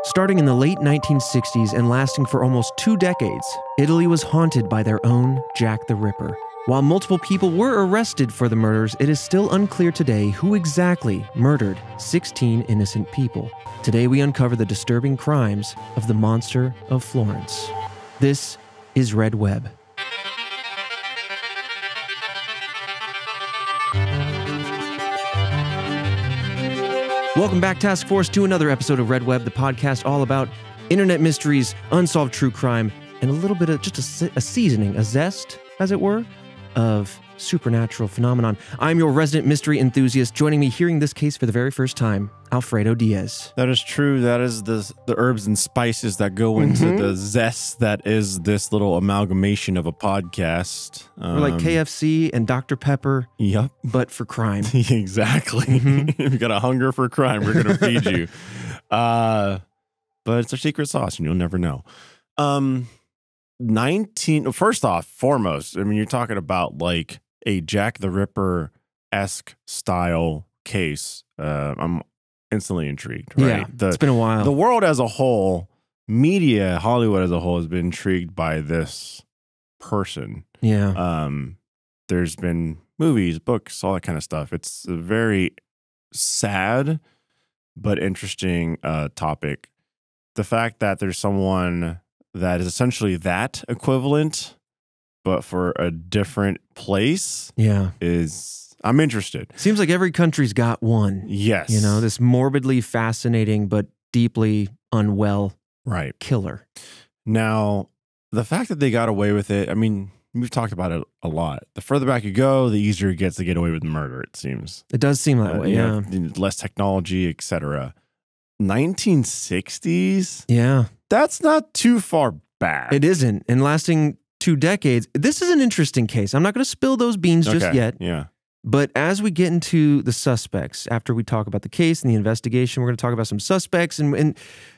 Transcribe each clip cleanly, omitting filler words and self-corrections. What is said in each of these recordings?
Starting in the late 1960s and lasting for almost 2 decades, Italy was haunted by their own Jack the Ripper. While multiple people were arrested for the murders, it is still unclear today who exactly murdered 16 innocent people. Today we uncover the disturbing crimes of the Monster of Florence. This is Red Web. Welcome back, Task Force, to another episode of Red Web, the podcast all about internet mysteries, unsolved true crime, and a little bit of just a seasoning, a zest, as it were, of supernatural phenomenon. I'm your resident mystery enthusiast. Joining me hearing this case for the very first time, Alfredo Diaz. That is true. That is the herbs and spices that go into the zest that is this little amalgamation of a podcast. We're like KFC and Dr. Pepper, yep, but for crime. Exactly. If you got a hunger for crime, we're going to feed you. But it's our secret sauce, and you'll never know. Foremost, I mean, you're talking about like a Jack the Ripper-esque style case. I'm instantly intrigued, right? Yeah, it's been a while. The world as a whole, media, Hollywood as a whole, has been intrigued by this person. Yeah. There's been movies, books, all that kind of stuff. It's a very sad but interesting topic. The fact that there's someone that is essentially that equivalent, but for a different place, I'm interested. Seems like every country's got one. Yes. You know, this morbidly fascinating but deeply unwell killer. Now, the fact that they got away with it, I mean, we've talked about it a lot. The further back you go, the easier it gets to get away with murder, it seems. It does seem that way, yeah. Less technology, etc. 1960s? Yeah. That's not too far back. It isn't. And lasting 2 decades. This is an interesting case. I'm not going to spill those beans just yet. Yeah. But as we get into the suspects, after we talk about the case and the investigation, we're going to talk about some suspects. And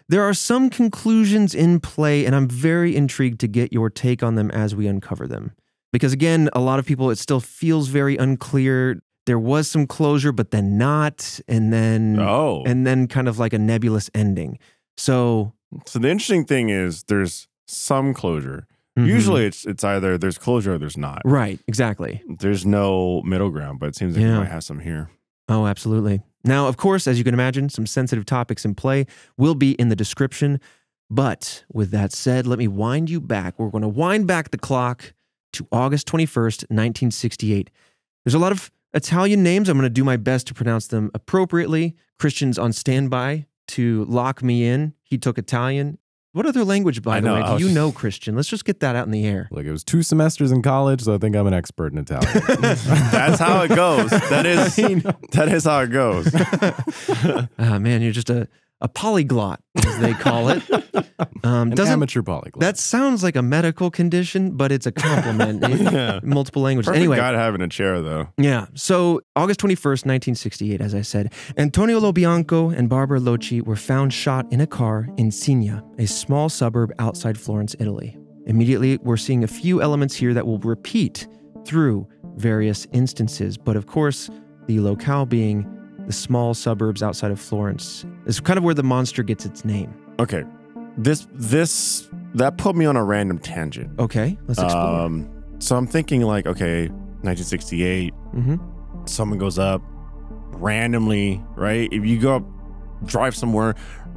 there are some conclusions in play, and I'm very intrigued to get your take on them as we uncover them. Because again, a lot of people, it still feels very unclear. There was some closure, but then not. And then kind of like a nebulous ending. So the interesting thing is there's some closure. Usually it's either there's closure or there's not. Right, exactly. There's no middle ground, but it seems like we might have some here. Oh, absolutely. Now, of course, as you can imagine, some sensitive topics in play will be in the description. But with that said, let me wind you back. We're going to wind back the clock to August 21st, 1968. There's a lot of Italian names. I'm going to do my best to pronounce them appropriately. Christian's on standby to lock me in. He took Italian. What other language, by the way, do you know, Christian? Let's just get that out in the air. Look, it was 2 semesters in college, so I think I'm an expert in Italian. That's how it goes. That is how it goes. Man, you're just a polyglot, as they call it. An amateur polyglot. That sounds like a medical condition, but it's a compliment. Multiple languages. Perfect anyway, guy to have in a chair, though. Yeah. So August 21st, 1968, as I said, Antonio Lobianco and Barbara Locci were found shot in a car in Signa, a small suburb outside Florence, Italy. Immediately, we're seeing a few elements here that will repeat through various instances. But of course, the locale being the small suburbs outside of Florence is kind of where the monster gets its name. Okay. That put me on a random tangent. Okay, let's explore. So I'm thinking like, okay, 1968, someone goes up randomly, right? If you drive somewhere,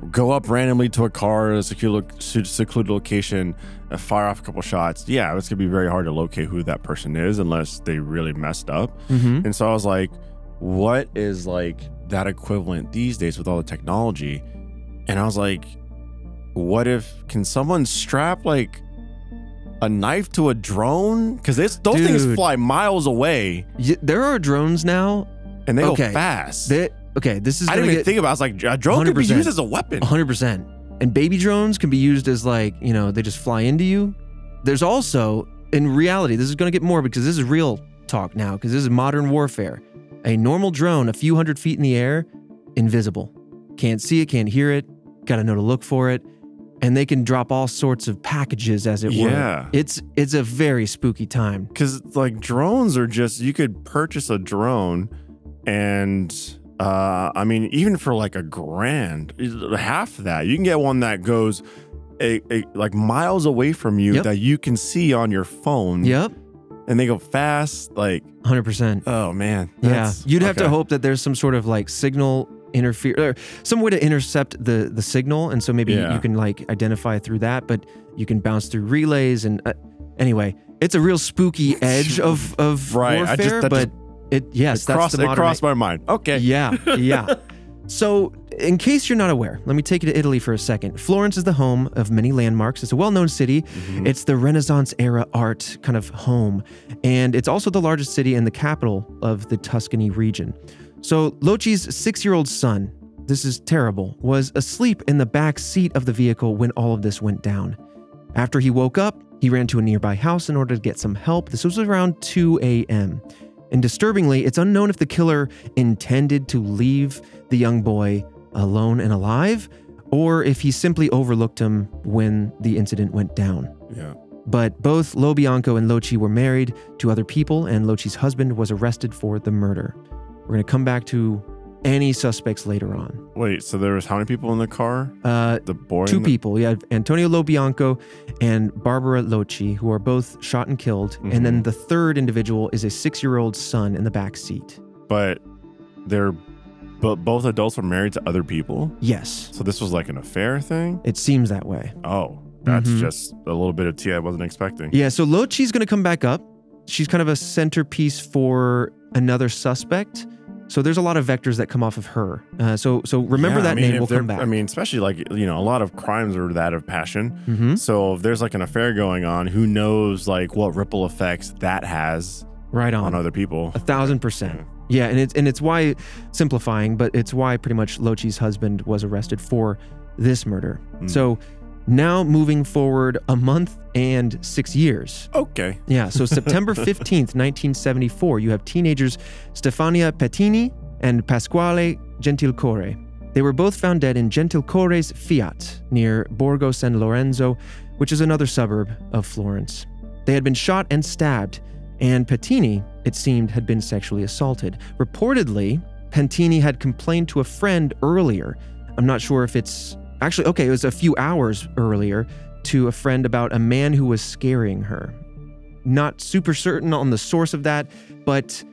go up randomly to a car, a secluded location, fire off a couple shots. Yeah, it's going to be very hard to locate who that person is unless they really messed up. And so I was like, what is like that equivalent these days with all the technology? And I was like, what if, can someone strap like a knife to a drone? Because those things fly miles away. There are drones now. And they go fast. This is I didn't even think about it. I was like, a drone could be used as a weapon. 100%. And baby drones can be used as like, they just fly into you. There's also, in reality, this is going to get more because this is real talk now, because this is modern warfare. A normal drone, a few hundred feet in the air, invisible. Can't see it, can't hear it, got to know to look for it. And they can drop all sorts of packages, as it were. Yeah. It's a very spooky time. Because like drones are just, you could purchase a drone and I mean, even for like $1,000, half of that, you can get one that goes like miles away from you that you can see on your phone. Yep. And they go fast, like 100%. Oh man. You'd have to hope that there's some sort of like signal or some way to intercept the signal, and so maybe you can like identify through that, but you can bounce through relays and anyway, it's a real spooky edge of warfare, it crossed my mind. Okay. Yeah. So, in case you're not aware, let me take you to Italy for a second. Florence is the home of many landmarks. It's a well-known city. Mm-hmm. It's the Renaissance era art kind of home. And it's also the largest city and the capital of the Tuscany region. So, Loci's 6-year-old son, this is terrible, was asleep in the back seat of the vehicle when all of this went down. After he woke up, he ran to a nearby house in order to get some help. This was around 2 a.m. And disturbingly, it's unknown if the killer intended to leave the young boy alone and alive, or if he simply overlooked him when the incident went down. Yeah. But both Lo Bianco and Loci were married to other people, and Loci's husband was arrested for the murder. We're going to come back to any suspects later on. Wait, so there was how many people in the car? The boy? 2 people. You have Antonio Lo Bianco and Barbara Loci, who are both shot and killed. Mm-hmm. And then the third individual is a 6-year-old son in the back seat. But both adults were married to other people? Yes. So this was like an affair thing? It seems that way. Oh, that's just a little bit of tea I wasn't expecting. Yeah, so Loci's going to come back up. She's kind of a centerpiece for another suspect. So there's a lot of vectors that come off of her. So remember that name will come back. I mean, especially like, a lot of crimes are that of passion. Mm-hmm. So if there's like an affair going on, who knows like what ripple effects that has on other people. 1,000%. Yeah, and it's why, simplifying, but it's why pretty much Loci's husband was arrested for this murder. So now moving forward a month and 6 years. Okay. Yeah, so September 15th, 1974, you have teenagers Stefania Pettini and Pasquale Gentilcore. They were both found dead in Gentilcore's Fiat near Borgo San Lorenzo, which is another suburb of Florence. They had been shot and stabbed, and Pettini, it seemed, had been sexually assaulted. Reportedly, Pettini had complained to a friend earlier. I'm not sure if it's... Actually, okay, it was a few hours earlier to a friend about a man who was scaring her. Not super certain on the source of that, but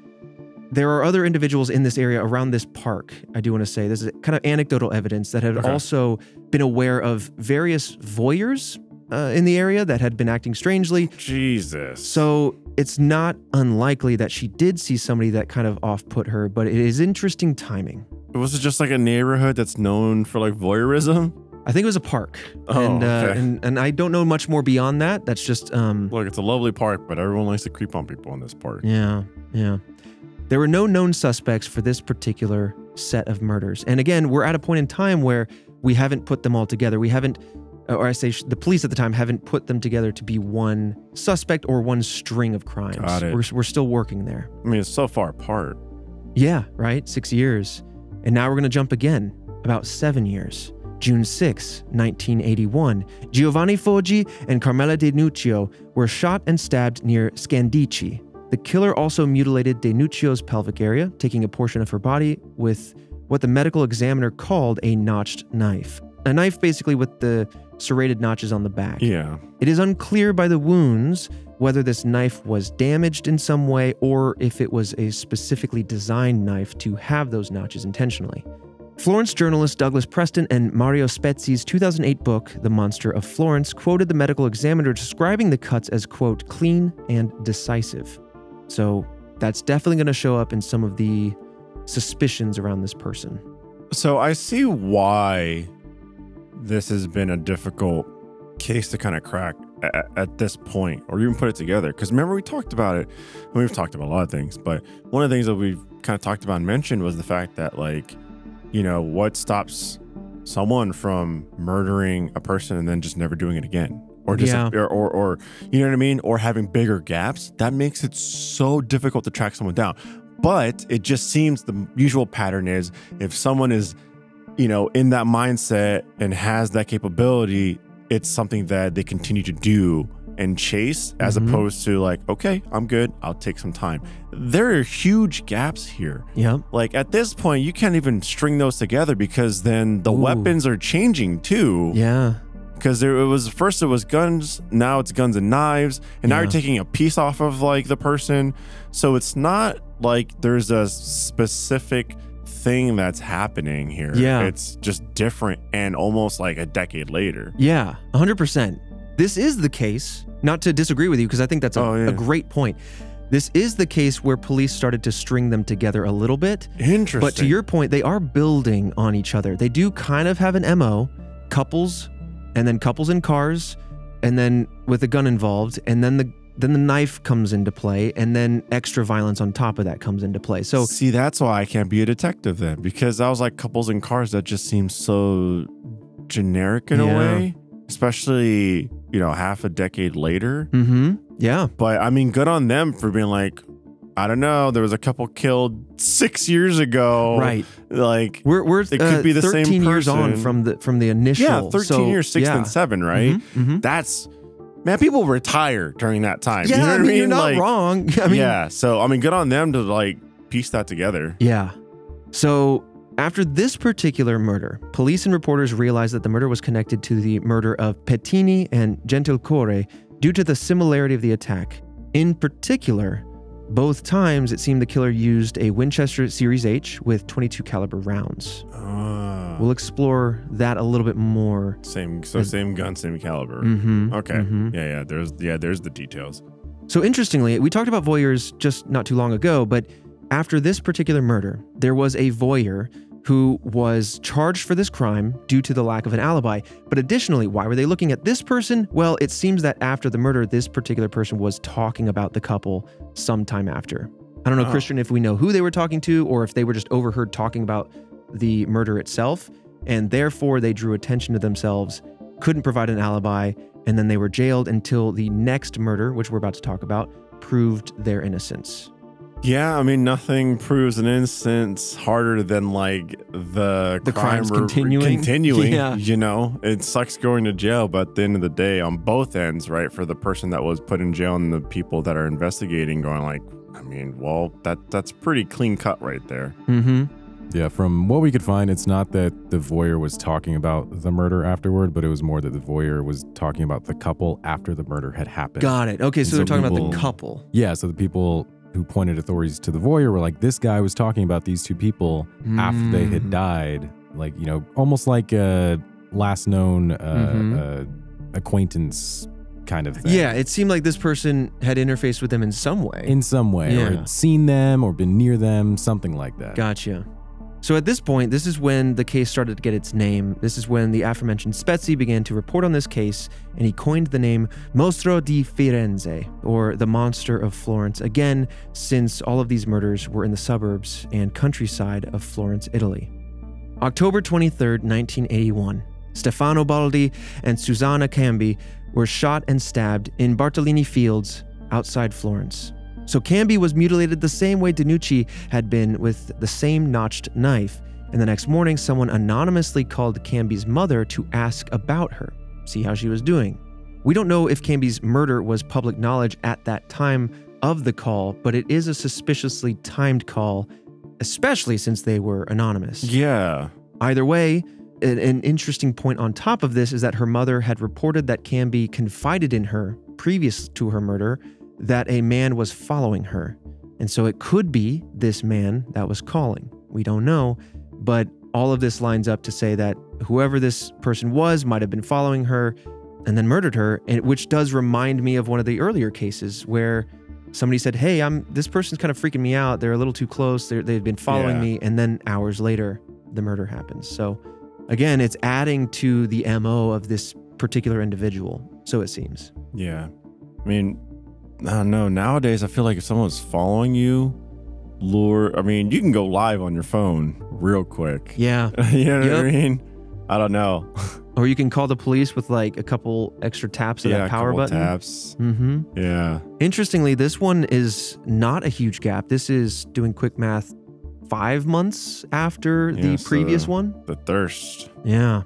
there are other individuals in this area around this park, I do want to say. This is kind of anecdotal evidence that had also been aware of various voyeurs in the area that had been acting strangely. Jesus. So it's not unlikely that she did see somebody that kind of off-put her, but it is interesting timing. Was it just like a neighborhood that's known for like voyeurism? I think it was a park. Oh, and I don't know much more beyond that. That's just... Look, it's a lovely park, but everyone likes to creep on people in this park. Yeah. There were no known suspects for this particular set of murders. And again, we're at a point in time where we haven't put them all together. We haven't, or I say the police at the time haven't put them together to be one suspect or one string of crimes. Got it. We're still working there. I mean, it's so far apart. Yeah, right? 6 years. And now we're going to jump again, about 7 years. June 6, 1981, Giovanni Foggi and Carmela De Nuccio were shot and stabbed near Scandici. The killer also mutilated De Nuccio's pelvic area, taking a portion of her body with what the medical examiner called a notched knife. A knife basically with the serrated notches on the back. Yeah. It is unclear by the wounds whether this knife was damaged in some way or if it was a specifically designed knife to have those notches intentionally. Florence journalists Douglas Preston and Mario Spezzi's 2008 book, The Monster of Florence, quoted the medical examiner describing the cuts as, quote, clean and decisive. So that's definitely going to show up in some of the suspicions around this person. So I see why this has been a difficult case to kind of crack at this point, or even put it together. Because remember, we talked about it, and we've talked about a lot of things, but one of the things that we've kind of talked about and mentioned was the fact that, like, you know, what stops someone from murdering a person and then just never doing it again? Or just, or you know what I mean? Or having bigger gaps. That makes it so difficult to track someone down. But it just seems the usual pattern is if someone is, you know, in that mindset and has that capability, it's something that they continue to do and chase as opposed to like, okay, I'm good, I'll take some time. There are huge gaps here. Yep. Like at this point, you can't even string those together because then the weapons are changing too. Yeah. Because it was guns, now it's guns and knives, and now you're taking a piece off of like the person. So it's not like there's a specific thing that's happening here. Yeah. It's just different and almost like a decade later. Yeah, 100%. This is the case, not to disagree with you, because I think that's a great point. This is the case where police started to string them together a little bit. Interesting. But to your point, they are building on each other. They do kind of have an MO, couples, and then couples in cars, and then with a gun involved, and then the knife comes into play, and then extra violence on top of that comes into play. So see, that's why I can't be a detective then, because I was like couples in cars that just seems so generic in a way, especially, half a decade later. Yeah. But I mean, good on them for being like, I don't know, there was a couple killed 6 years ago. Right. Like we're it could be the same 13 years person. on from the initial. Yeah, 13 years, 6th and 7, right? That's, man, people retire during that time. Yeah, you know what I mean? You're not wrong. I mean, yeah. So I mean, good on them to like piece that together. Yeah. So after this particular murder, police and reporters realized that the murder was connected to the murder of Pettini and Gentilcore due to the similarity of the attack. In particular, both times it seemed the killer used a Winchester Series H with .22 caliber rounds. We'll explore that a little bit more. Same gun, same caliber. Okay. Yeah. There's the details. So interestingly, we talked about voyeurs just not too long ago, but after this particular murder, there was a voyeur who was charged for this crime due to the lack of an alibi. But additionally, why were they looking at this person? Well, it seems that after the murder, this particular person was talking about the couple sometime after. I don't know, Christian, if we know who they were talking to or if they were just overheard talking about the murder itself, and therefore they drew attention to themselves, couldn't provide an alibi, and then they were jailed until the next murder, which we're about to talk about, proved their innocence. Yeah, I mean, nothing proves an innocence harder than like the crimes continuing. Yeah. It sucks going to jail, but at the end of the day, on both ends, right, for the person that was put in jail and the people that are investigating, going like, I mean, well, that's pretty clean cut right there. Yeah, from what we could find, it's not that the voyeur was talking about the murder afterward, but it was more that the voyeur was talking about the couple after the murder had happened. Got it. Okay, so they're talking about the couple. Yeah, so the people who pointed authorities to the voyeur were like, this guy was talking about these two people after they had died. Like, almost like a last known acquaintance kind of thing. Yeah, it seemed like this person had interfaced with them in some way. Or had seen them or been near them, something like that. Gotcha. So at this point, this is when the case started to get its name. This is when the aforementioned Spezzi began to report on this case, and he coined the name Monster di Firenze, or the Monster of Florence, again, since all of these murders were in the suburbs and countryside of Florence, Italy. October 23rd, 1981, Stefano Baldi and Susanna Cambi were shot and stabbed in Bartolini Fields outside Florence. So Cambi was mutilated the same way Danucci had been, with the same notched knife. And the next morning, someone anonymously called Cambi's mother to ask about her, see how she was doing. We don't know if Cambi's murder was public knowledge at that time of the call, but it is a suspiciously timed call, especially since they were anonymous. Yeah. Either way, an interesting point on top of this is that her mother had reported that Cambi confided in her, previous to her murder, that a man was following her. And so it could be this man that was calling. We don't know, but all of this lines up to say that whoever this person was might have been following her and then murdered her, which does remind me of one of the earlier cases where somebody said, hey, this person's kind of freaking me out. They're a little too close. They've been following me. And then hours later, the murder happens. So again, it's adding to the MO of this particular individual. So it seems. Yeah. I mean, I don't know. Nowadays, I feel like if someone's following you, you can go live on your phone real quick. Yeah. You know what I mean? I don't know. Or you can call the police with like a couple extra taps of that power button. Taps. Yeah. Interestingly, this one is not a huge gap. This is, doing quick math, 5 months after the previous one. The thirst. Yeah.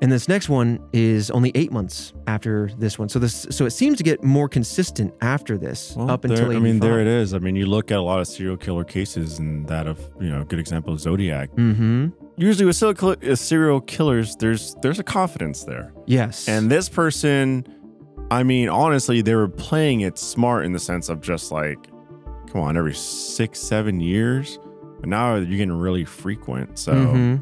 And this next one is only 8 months after this one. So it seems to get more consistent after this, up until 85. I mean, there it is. I mean, you look at a lot of serial killer cases, and that of, a good example of Zodiac. Mm-hmm. Usually with serial killers, there's a confidence there. Yes. And this person, I mean, honestly, they were playing it smart in the sense of just like, come on, every 6-7 years. But now you're getting really frequent. So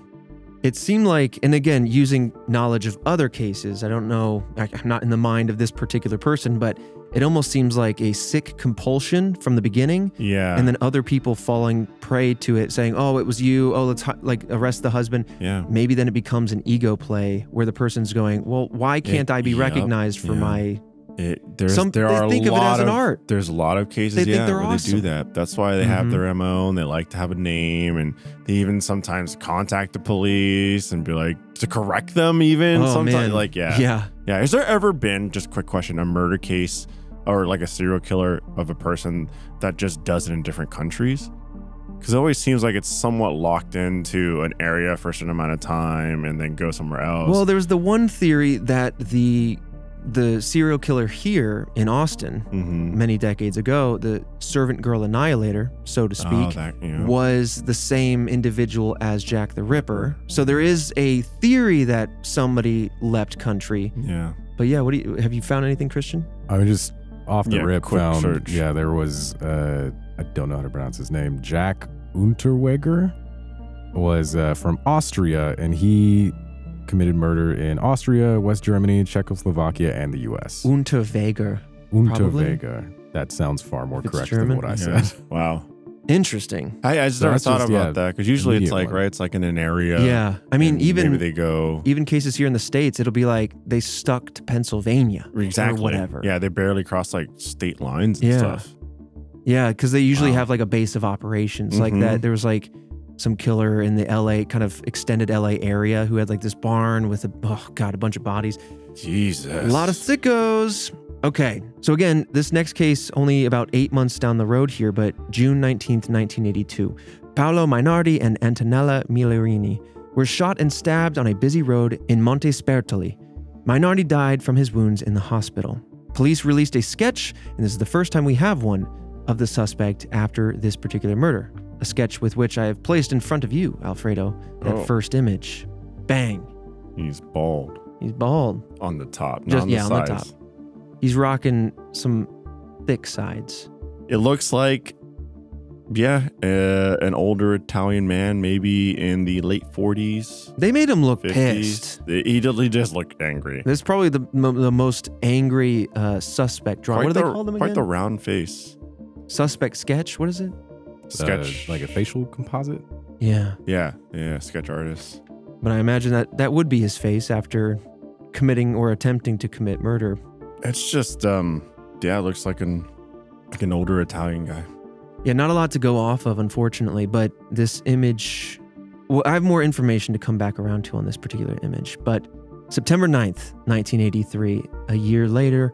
it seemed like, and again, using knowledge of other cases, I don't know, I'm not in the mind of this particular person, but it almost seems like a sick compulsion from the beginning. Yeah. And then other people falling prey to it, saying, oh, it was you. Oh, let's arrest the husband. Yeah. Maybe then it becomes an ego play where the person's going, well, why can't I be recognized for my... They think of it as an art. There's a lot of cases, where they do that. That's why they have their MO, and they like to have a name, and they even sometimes contact the police and be like to correct them. Even sometimes, yeah. Has there ever been, just quick question, a murder case or like a serial killer of a person that just does it in different countries? Because it always seems like it's somewhat locked into an area for a certain amount of time and then go somewhere else. Well, there's the one theory that the serial killer here in Austin many decades ago, the servant girl annihilator, so to speak, was the same individual as Jack the Ripper. So there is a theory that somebody leapt country. Yeah. But yeah, have you found anything, Christian? I was just off the rip found search. Yeah, there was I don't know how to pronounce his name. Jack Unterweger was from Austria, and he committed murder in Austria, West Germany, Czechoslovakia, and the U.S. Unterweger. Unterweger. That sounds far more correct than what I said. Wow. Interesting. I just never thought about that, because usually it's like, right, it's like in an area. Yeah. I mean, maybe they go. Even cases here in the States, it'll be like they stuck to Pennsylvania. Exactly. Or whatever. Yeah, they barely cross like state lines and stuff. Yeah, because they usually have like a base of operations like that. There was like some killer in the LA, kind of extended LA area, who had like this barn with a bunch of bodies. Jesus. A lot of sickos. Okay, so again, this next case only about 8 months down the road here, but June 19th, 1982. Paolo Mainardi and Antonella Migliorini were shot and stabbed on a busy road in Monte Spertoli. Mainardi died from his wounds in the hospital. Police released a sketch, and this is the first time we have one, of the suspect after this particular murder. A sketch with which I have placed in front of you, Alfredo, that first image. Bang. He's bald. He's bald. On the top, Just, on the sides. On the top. He's rocking some thick sides. It looks like, an older Italian man, maybe in the late 40s. They made him look 50s. pissed. He just looked angry. This is probably the most angry suspect drawing. What do they call them again? Quite the round face. Suspect sketch? What is it? Sketch. Like a facial composite? Yeah. Yeah, sketch artist. But I imagine that would be his face after committing or attempting to commit murder. It's just, it looks like an older Italian guy. Yeah, not a lot to go off of, unfortunately, but this image... Well, I have more information to come back around to on this particular image, but September 9th, 1983, a year later,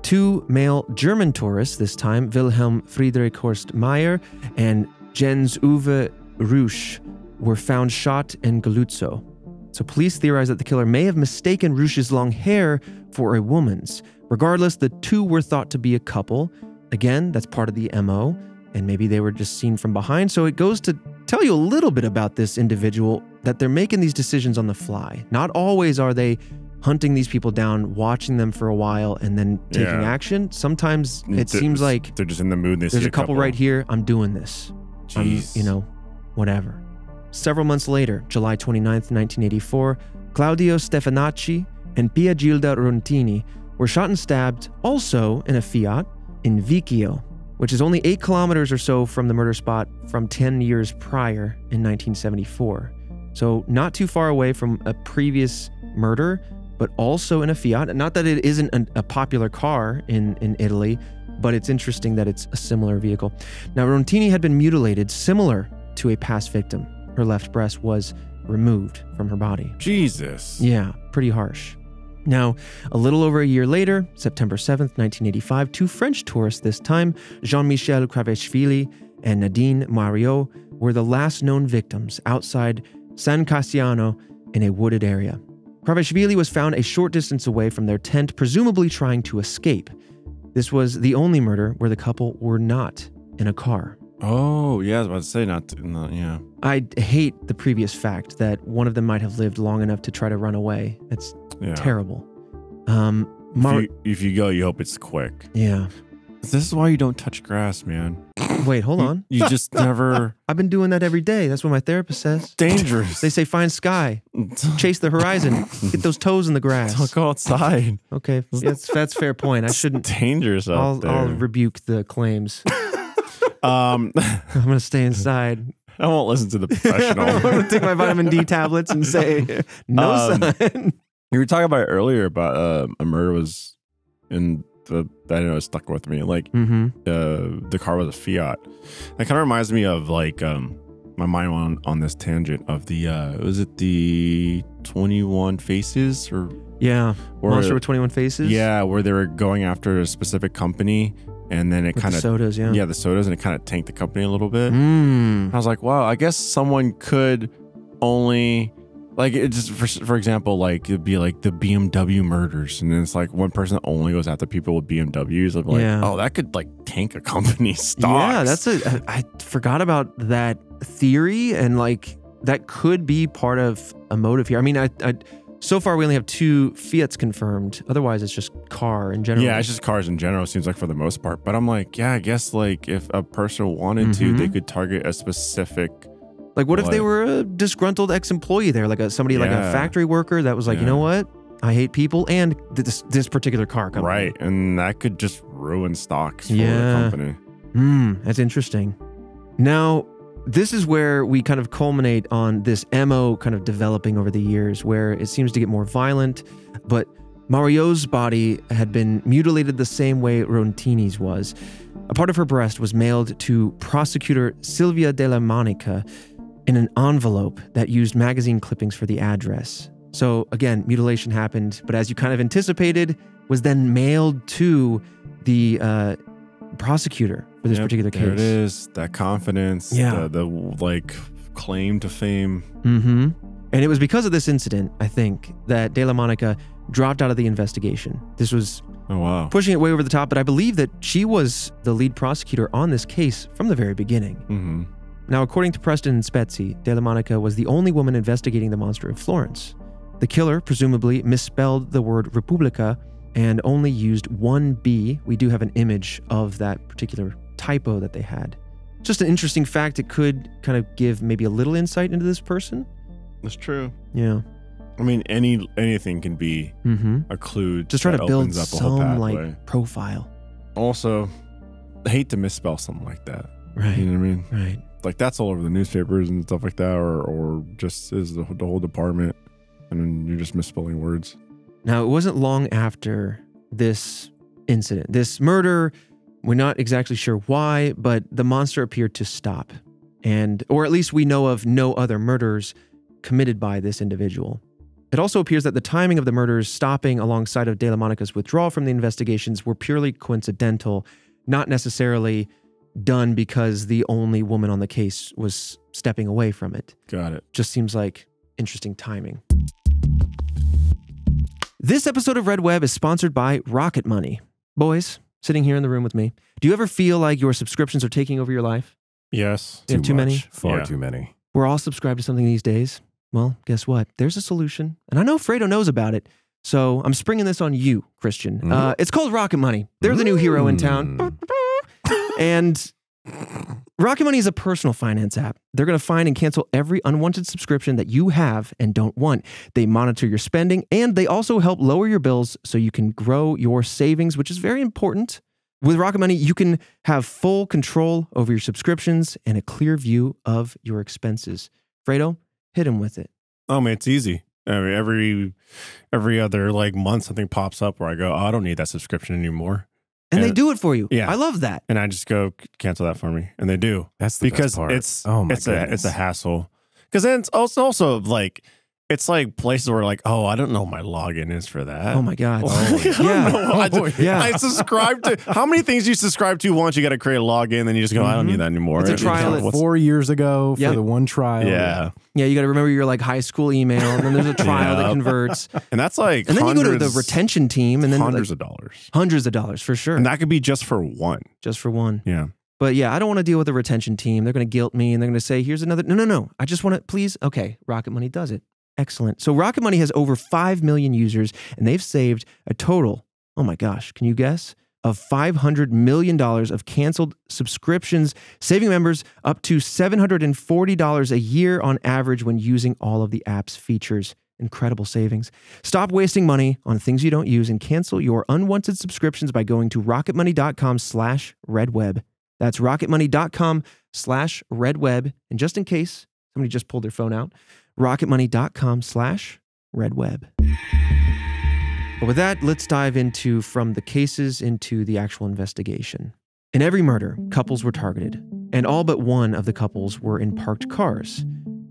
2 male German tourists, this time Wilhelm Friedrich Horst Meyer and Jens Uwe Rusch, were found shot in Galuzzo. So police theorize that the killer may have mistaken Rusch's long hair for a woman's. Regardless, the two were thought to be a couple. Again, that's part of the MO, and maybe they were just seen from behind. So it goes to tell you a little bit about this individual, that they're making these decisions on the fly. Not always are they hunting these people down, watching them for a while, and then taking action. Sometimes it seems like they're just in the mood. There's a couple right here. I'm doing this. Jeez. Whatever. Several months later, July 29th, 1984, Claudio Stefanacci and Pia Gilda Rontini were shot and stabbed, also in a Fiat, in Vicchio, which is only 8 kilometers or so from the murder spot from 10 years prior in 1974. So not too far away from a previous murder, but also in a Fiat. Not that it isn't a popular car in Italy, but it's interesting that it's a similar vehicle. Now, Rontini had been mutilated similar to a past victim. Her left breast was removed from her body. Jesus. Yeah, pretty harsh. Now, a little over a year later, September 7th, 1985, 2 French tourists this time, Jean-Michel Kraveshvili and Nadine Mario, were the last known victims outside San Cassiano in a wooded area. Kravashvili was found a short distance away from their tent, presumably trying to escape. This was the only murder where the couple were not in a car. Oh, yeah, I was about to say yeah. I hate the previous fact that one of them might have lived long enough to try to run away. It's terrible. If you go, you hope it's quick. Yeah. This is why you don't touch grass, man. Wait, hold on. You just never... I've been doing that every day. That's what my therapist says. Dangerous. They say find sky, chase the horizon, get those toes in the grass. Don't go outside. Okay, that's fair point. I shouldn't. Dangerous out there. I'll rebuke the claims. I'm going to stay inside. I won't listen to the professional. I'm going to take my vitamin D tablets and say, no, son. You were talking about it earlier about a murder was in the, I don't know, it stuck with me. Like, the car was a Fiat. That kind of reminds me of, like, my mind went on this tangent of the, was it the 21 Faces? Yeah, Monster with 21 Faces? Yeah, where they were going after a specific company. And then it kind of sodas, yeah, the sodas, and it kind of tanked the company a little bit. I was like, wow, I guess someone could only, like, it just for example, like it'd be like the BMW murders, and then it's like one person only goes after people with BMWs. I'm like, oh, that could like tank a company's stocks. Yeah, I forgot about that theory, and like that could be part of a motive here. I mean, so far, we only have 2 Fiats confirmed. Otherwise, it's just car in general. Yeah, it's just cars in general, seems like, for the most part. But I'm like, yeah, I guess, like, if a person wanted to, they could target a specific... Like, what if they were a disgruntled ex-employee there? Like, somebody like a factory worker that was like, you know what? I hate people and this particular car company. Right, and that could just ruin stocks for the company. That's interesting. Now... this is where we kind of culminate on this MO kind of developing over the years, where it seems to get more violent, but Mario's body had been mutilated the same way Rontini's was. A part of her breast was mailed to prosecutor Silvia Della Monica in an envelope that used magazine clippings for the address. So again, mutilation happened, but as you kind of anticipated, was then mailed to the prosecutor for this particular case. There it is, that confidence, the like claim to fame. And it was because of this incident, I think, that De La Monica dropped out of the investigation. This was pushing it way over the top, but I believe that she was the lead prosecutor on this case from the very beginning. Now, according to Preston and Spezzi, De La Monica was the only woman investigating the Monster of Florence. The killer presumably misspelled the word Repubblica and only used one B. We do have an image of that particular typo that they had. Just an interesting fact. It could kind of give maybe a little insight into this person. That's true. Yeah. I mean, anything can be a clue. Just try to build up some like profile. Also, I hate to misspell something like that. Right. You know what I mean? Right. Like that's all over the newspapers and stuff like that, or just is the whole department, and then you're just misspelling words. Now, it wasn't long after this incident, this murder, we're not exactly sure why, but the monster appeared to stop. Or at least we know of no other murders committed by this individual. It also appears that the timing of the murders stopping alongside of De La Monica's withdrawal from the investigations were purely coincidental, not necessarily done because the only woman on the case was stepping away from it. Got it. Just seems like interesting timing. This episode of Red Web is sponsored by Rocket Money. Boys, sitting here in the room with me, do you ever feel like your subscriptions are taking over your life? Yes. You have too many? Far too many. We're all subscribed to something these days. Well, guess what? There's a solution. And I know Fredo knows about it. So I'm springing this on you, Christian. It's called Rocket Money. They're the new hero in town. And Rocket Money is a personal finance app. They're going to find and cancel every unwanted subscription that you have and don't want. They monitor your spending, and they also help lower your bills so you can grow your savings, which is very important. With Rocket Money, you can have full control over your subscriptions and a clear view of your expenses. Fredo, hit him with it. Oh man, it's easy. I mean, every other like month something pops up where I go, oh, I don't need that subscription anymore. And they do it for you. Yeah. I love that. And I just go cancel that for me. And they do. That's the because best part. it's a hassle. Because then it's also like It's like places where like, oh, I don't know my login is for that. Oh my God. Yeah. I subscribe to, how many things you subscribe to once you got to create a login, then you just go, I don't need that anymore. It's a trial. 4 years ago for the one trial. Yeah. Yeah, you got to remember your like high school email, and then there's a trial that converts. And that's like, and then you go to the retention team, and then hundreds of dollars. Hundreds of dollars for sure. And that could be just for one. Just for one. Yeah. But yeah, I don't want to deal with the retention team. They're going to guilt me, and they're going to say, here's another. No. I just want to, please. Okay, Rocket Money does it. Excellent. So Rocket Money has over 5 million users, and they've saved a total, oh my gosh, can you guess? Of $500 million of canceled subscriptions, saving members up to $740 a year on average when using all of the app's features. Incredible savings. Stop wasting money on things you don't use and cancel your unwanted subscriptions by going to rocketmoney.com/redweb. That's rocketmoney.com/redweb. And just in case somebody just pulled their phone out, rocketmoney.com/redweb. But with that, let's dive into from the cases into the actual investigation. In every murder, couples were targeted, and all but one of the couples were in parked cars.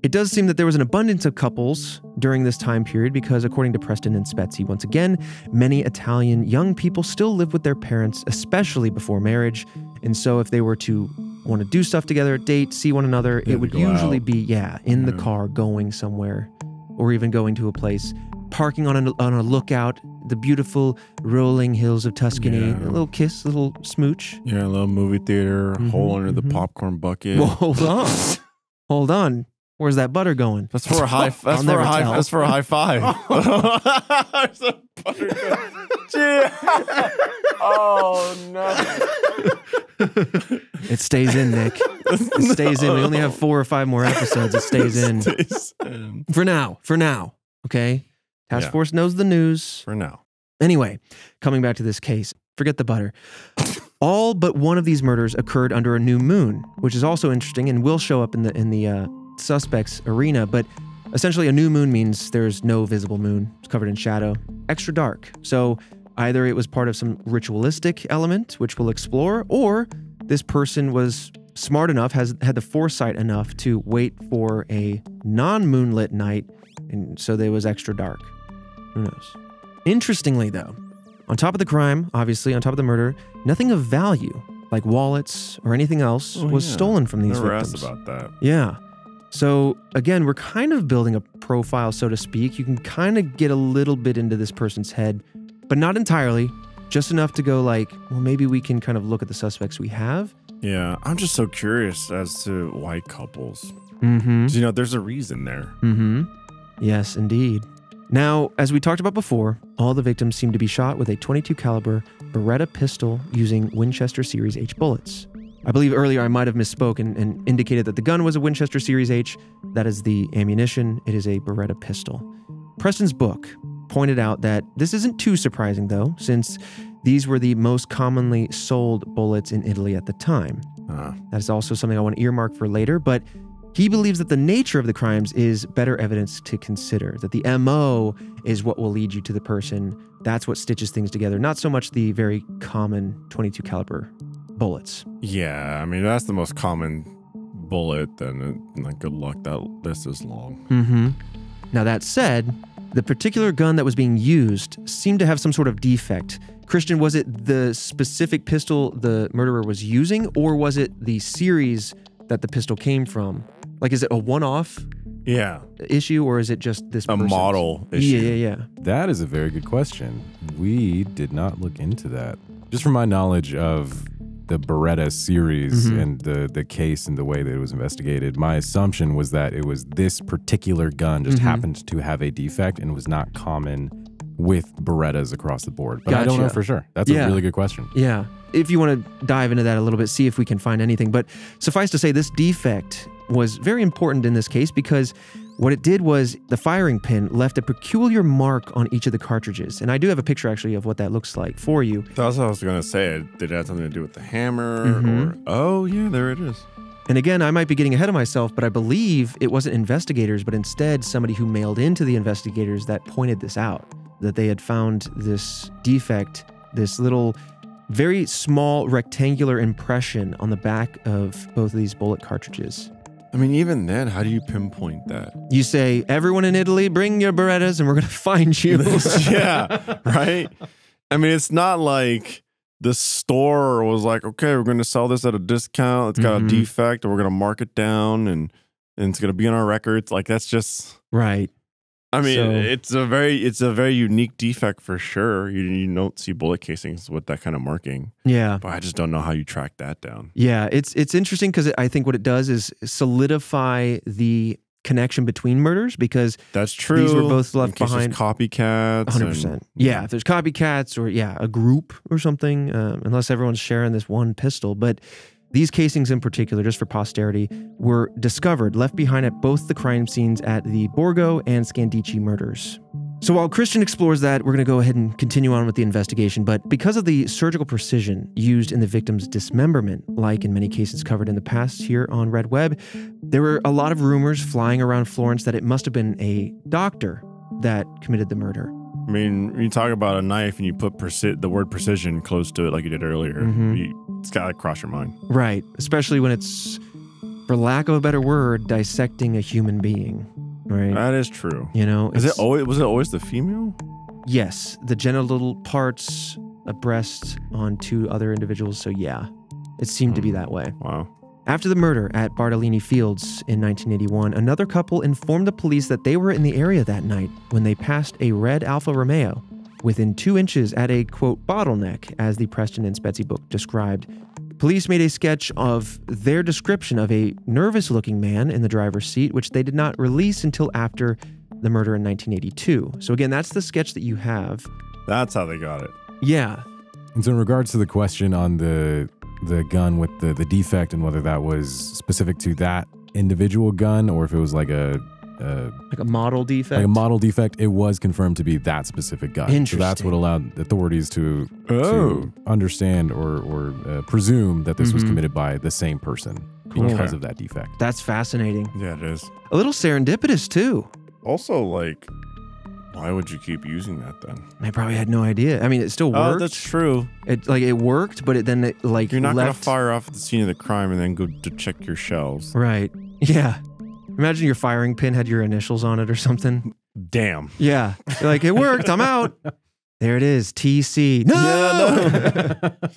It does seem that there was an abundance of couples during this time period because, according to Preston and Spetsy, once again, many Italian young people still live with their parents, especially before marriage. And so if they were to want to do stuff together, date, see one another, it would usually be, in the car going somewhere, or even going to a place, parking on a lookout, the beautiful rolling hills of Tuscany, a little kiss, a little smooch. Yeah, a little movie theater, hole under the popcorn bucket. Well, hold on. Where's that butter going? That's for a high. That's for a high five. Oh no! It stays in, Nick. It stays in. We only have 4 or 5 more episodes. It stays in. For now. Okay. Task Force knows the news. For now. Anyway, coming back to this case. Forget the butter. All but one of these murders occurred under a new moon, which is also interesting and will show up in the suspect's arena, but essentially a new moon means there's no visible moon. It's covered in shadow, extra dark. So either it was part of some ritualistic element, which we'll explore, or this person was smart enough, had the foresight enough to wait for a non-moonlit night, and so they was extra dark. Who knows? Interestingly though, on top of the crime, obviously on top of the murder, nothing of value, like wallets or anything else, was stolen from these victims. Never asked about that. Yeah. So again, we're kind of building a profile, so to speak. You can kind of get a little bit into this person's head, but not entirely. Just enough to go like, well, maybe we can kind of look at the suspects we have. Yeah, I'm just so curious as to white couples. Mm-hmm. You know, there's a reason there. Mm-hmm. Yes, indeed. Now, as we talked about before, all the victims seem to be shot with a .22 caliber Beretta pistol using Winchester Series H bullets. I believe earlier I might have misspoke and indicated that the gun was a Winchester Series H. That is the ammunition. It is a Beretta pistol. Preston's book pointed out that this isn't too surprising, though, since these were the most commonly sold bullets in Italy at the time. That is also something I want to earmark for later, but he believes that the nature of the crimes is better evidence to consider, that the MO is what will lead you to the person. That's what stitches things together, not so much the very common .22 caliber bullets. Yeah, I mean, that's the most common bullet, then like, good luck, that list is long. Mm-hmm. Now that said, the particular gun that was being used seemed to have some sort of defect. Christian, was it the specific pistol the murderer was using, or was it the series that the pistol came from? Like, is it a one-off issue, or is it just this a model issue? Yeah. That is a very good question. We did not look into that. Just from my knowledge of the Beretta series and the case and the way that it was investigated, my assumption was that it was this particular gun just happened to have a defect and was not common with Berettas across the board. But I don't know for sure. That's a really good question. Yeah. If you want to dive into that a little bit, see if we can find anything. But suffice to say, this defect was very important in this case because what it did was the firing pin left a peculiar mark on each of the cartridges. And I do have a picture actually of what that looks like for you. That's what I was going to say. Did it have something to do with the hammer or... Oh, yeah, there it is. And again, I might be getting ahead of myself, but I believe it wasn't investigators, but instead somebody who mailed into the investigators that pointed this out, that they had found this defect, this little very small rectangular impression on the back of both of these bullet cartridges. I mean, even then, how do you pinpoint that? You say, everyone in Italy, bring your Berettas and we're going to find you. Yeah, right? I mean, it's not like the store was like, okay, we're going to sell this at a discount. It's got a defect, or we're going to mark it down, and it's going to be on our records. Like, that's just right. I mean, it's a very unique defect for sure. You don't see bullet casings with that kind of marking. Yeah, but I just don't know how you track that down. Yeah, it's interesting because I think what it does is solidify the connection between murders, because that's true. These were both left behind. Copycats, 100%. Yeah, if there's copycats or a group or something, unless everyone's sharing this one pistol, but. These casings in particular, just for posterity, were discovered, left behind at both the crime scenes at the Borgo and Scandicci murders. So while Christian explores that, we're going to go ahead and continue on with the investigation. But because of the surgical precision used in the victim's dismemberment, like in many cases covered in the past here on Red Web, there were a lot of rumors flying around Florence that it must have been a doctor that committed the murder. I mean, when you talk about a knife and you put the word precision close to it like you did earlier, it's got to cross your mind. Right. Especially when it's, for lack of a better word, dissecting a human being. Right. That is true. You know, was it always the female? Yes. The genital parts, a breast on two other individuals. So yeah, it seemed to be that way. Wow. After the murder at Bartolini Fields in 1981, another couple informed the police that they were in the area that night when they passed a red Alfa Romeo within 2 inches at a, quote, bottleneck, as the Preston and Spetsy book described. Police made a sketch of their description of a nervous-looking man in the driver's seat, which they did not release until after the murder in 1982. So again, that's the sketch that you have. That's how they got it. Yeah. And so in regards to the question on the gun with the defect and whether that was specific to that individual gun or if it was like a model defect. Like a model defect, it was confirmed to be that specific gun. Interesting. So that's what allowed authorities to understand or presume that this was committed by the same person because of that defect. That's fascinating. Yeah, it is. A little serendipitous too. Also, like, why would you keep using that then? They probably had no idea. I mean, it still worked. Oh, that's true. It worked, but you're not going to fire off at the scene of the crime and then go to check your shells. Right. Yeah. Imagine your firing pin had your initials on it or something. Damn. Yeah. You're like, it worked. I'm out. There it is. TC. No! Yeah, no.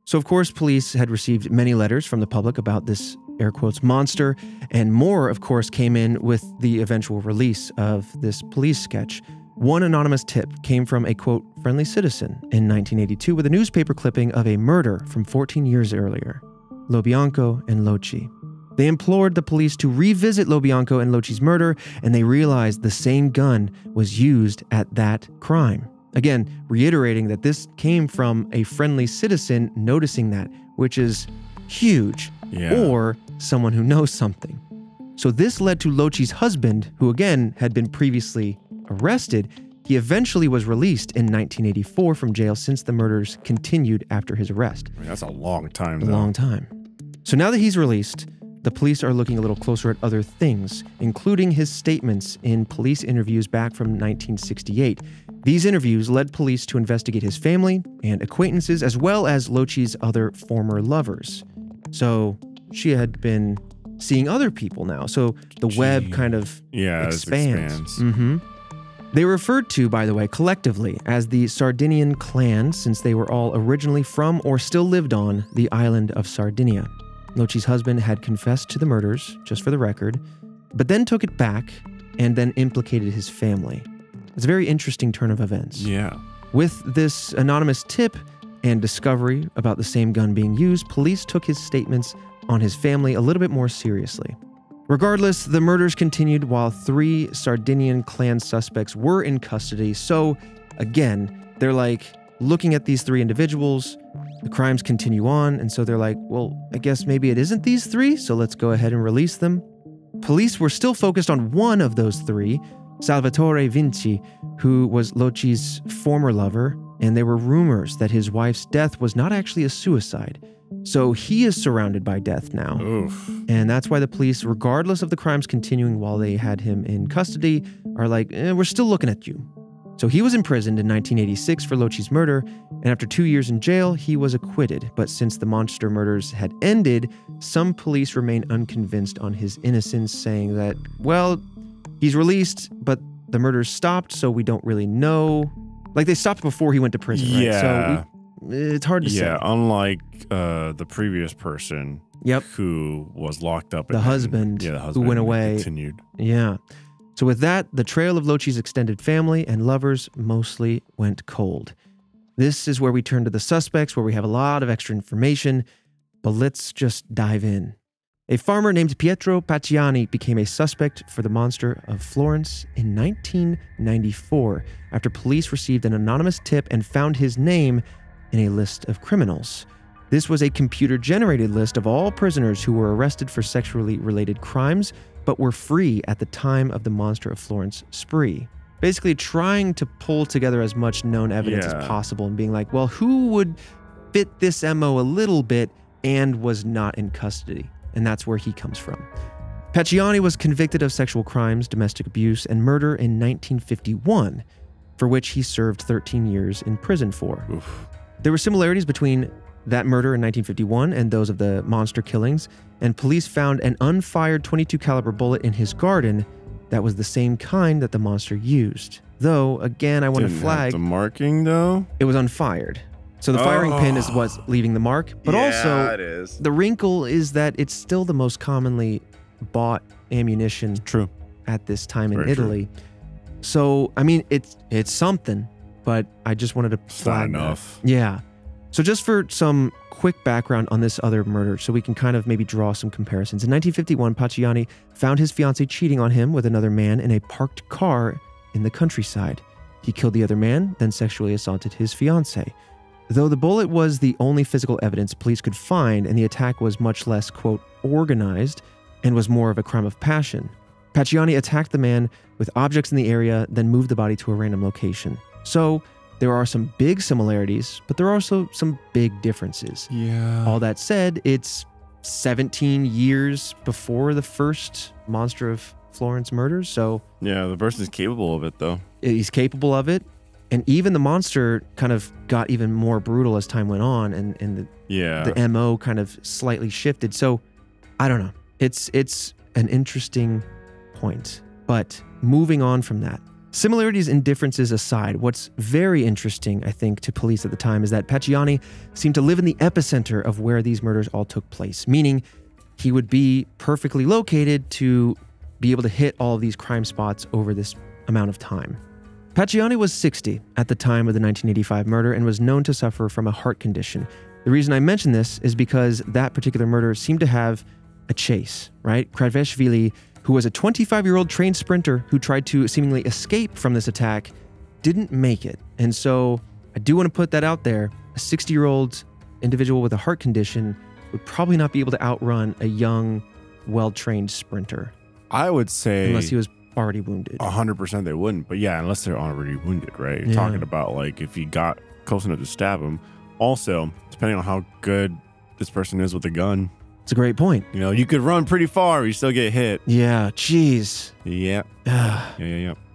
So, of course, police had received many letters from the public about this, air quotes, monster, and more, of course, came in with the eventual release of this police sketch. One anonymous tip came from a, quote, friendly citizen in 1982 with a newspaper clipping of a murder from 14 years earlier, Lobianco and Loci. They implored the police to revisit Lobianco and Loci's murder, and they realized the same gun was used at that crime. Again, reiterating that this came from a friendly citizen noticing that, which is huge, or someone who knows something. So this led to Loci's husband, who again had been previously arrested. He eventually was released in 1984 from jail since the murders continued after his arrest. I mean, that's a long time, though. A long time. So now that he's released, the police are looking a little closer at other things, including his statements in police interviews back from 1968. These interviews led police to investigate his family and acquaintances, as well as Loci's other former lovers. So she had been seeing other people now. So the web kind of expands. They were referred to, by the way, collectively as the Sardinian clan, since they were all originally from or still lived on the island of Sardinia. Loci's husband had confessed to the murders, just for the record, but then took it back and then implicated his family. It's a very interesting turn of events. Yeah. With this anonymous tip and discovery about the same gun being used, police took his statements on his family a little bit more seriously. Regardless, the murders continued while 3 Sardinian clan suspects were in custody. So, again, they're like looking at these 3 individuals. The crimes continue on, and so they're like, well, I guess maybe it isn't these 3, so let's go ahead and release them. Police were still focused on one of those 3, Salvatore Vinci, who was Loci's former lover, and there were rumors that his wife's death was not actually a suicide. So he is surrounded by death now. Oof. And that's why the police, regardless of the crimes continuing while they had him in custody, are like, we're still looking at you. So he was imprisoned in 1986 for Loci's murder, and after 2 years in jail, he was acquitted. But since the monster murders had ended, some police remain unconvinced on his innocence, saying that, well, he's released, but the murders stopped, so we don't really know. Like, they stopped before he went to prison, right? Yeah. So it's hard to say. Yeah, unlike the previous person who was locked up. The husband who went away. Continued. Yeah. So with that, the trail of Loci's extended family and lovers mostly went cold. This is where we turn to the suspects, where we have a lot of extra information, but let's just dive in. A farmer named Pietro Pacciani became a suspect for the Monster of Florence in 1994 after police received an anonymous tip and found his name in a list of criminals. This was a computer-generated list of all prisoners who were arrested for sexually related crimes, but were free at the time of the Monster of Florence spree. Basically trying to pull together as much known evidence as possible and being like, well, who would fit this MO a little bit and was not in custody? And that's where he comes from. Pacciani was convicted of sexual crimes, domestic abuse, and murder in 1951, for which he served 13 years in prison for. Oof. There were similarities between that murder in 1951 and those of the monster killings, and police found an unfired .22 caliber bullet in his garden that was the same kind that the monster used. Though, again, I want to flag... the marking, though? It was unfired. So the firing pin is what's leaving the mark, but also it is. The wrinkle is that it's still the most commonly bought ammunition at this time in Italy. So, I mean, it's something, but I just wanted to flag not enough. that. Yeah. So just for some quick background on this other murder, so we can kind of maybe draw some comparisons. In 1951, Pacciani found his fiancée cheating on him with another man in a parked car in the countryside. He killed the other man, then sexually assaulted his fiancée. Though the bullet was the only physical evidence police could find, and the attack was much less, quote, organized, and was more of a crime of passion, Pacciani attacked the man with objects in the area, then moved the body to a random location. So, there are some big similarities, but there are also some big differences. Yeah. All that said, it's 17 years before the first Monster of Florence murders, so... Yeah, the person's capable of it, though. He's capable of it. And even the monster kind of got even more brutal as time went on, and the MO kind of slightly shifted. So, I don't know. It's an interesting point. But moving on from that, similarities and differences aside, what's very interesting, I think, to police at the time is that Pacciani seemed to live in the epicenter of where these murders all took place, meaning he would be perfectly located to be able to hit all of these crime spots over this amount of time. Pacciani was 60 at the time of the 1985 murder and was known to suffer from a heart condition. The reason I mention this is because that particular murder seemed to have a chase, right? Kraveshvili, who was a 25-year-old trained sprinter who tried to seemingly escape from this attack, didn't make it. And so I do want to put that out there. A 60-year-old individual with a heart condition would probably not be able to outrun a young, well-trained sprinter. I would say... Unless he was already wounded. 100% they wouldn't. But yeah, unless they're already wounded, right? You're talking about, like, if you got close enough to stab him. Also, depending on how good this person is with a gun. It's a great point. You know, you could run pretty far, you still get hit. Yeah, jeez. Yeah.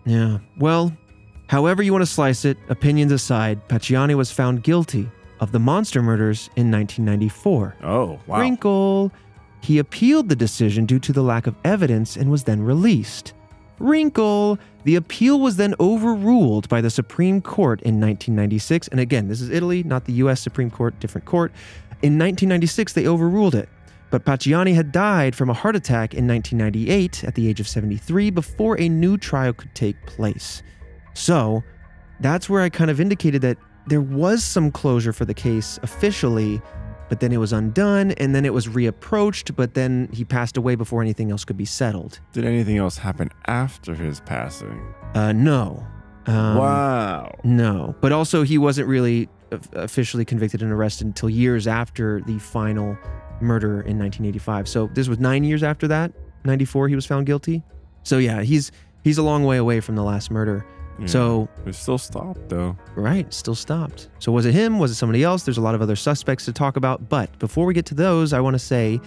Yeah. Well, however you want to slice it, opinions aside, Pacciani was found guilty of the monster murders in 1994. Oh, wow. Wrinkle. He appealed the decision due to the lack of evidence and was then released. Wrinkle. The appeal was then overruled by the Supreme Court in 1996. And again, this is Italy, not the US Supreme Court, different court. In 1996, they overruled it. But Pacciani had died from a heart attack in 1998 at the age of 73 before a new trial could take place. So that's where I kind of indicated that there was some closure for the case officially, but then it was undone, and then it was reapproached, but then he passed away before anything else could be settled. Did anything else happen after his passing? No. Wow. No. But also he wasn't really officially convicted and arrested until years after the final murder in 1985. So this was 9 years after that. 94 he was found guilty. So yeah, he's a long way away from the last murder. Yeah, so it still stopped though. Right, still stopped. So was it him? Was it somebody else? There's a lot of other suspects to talk about. But before we get to those, I want to say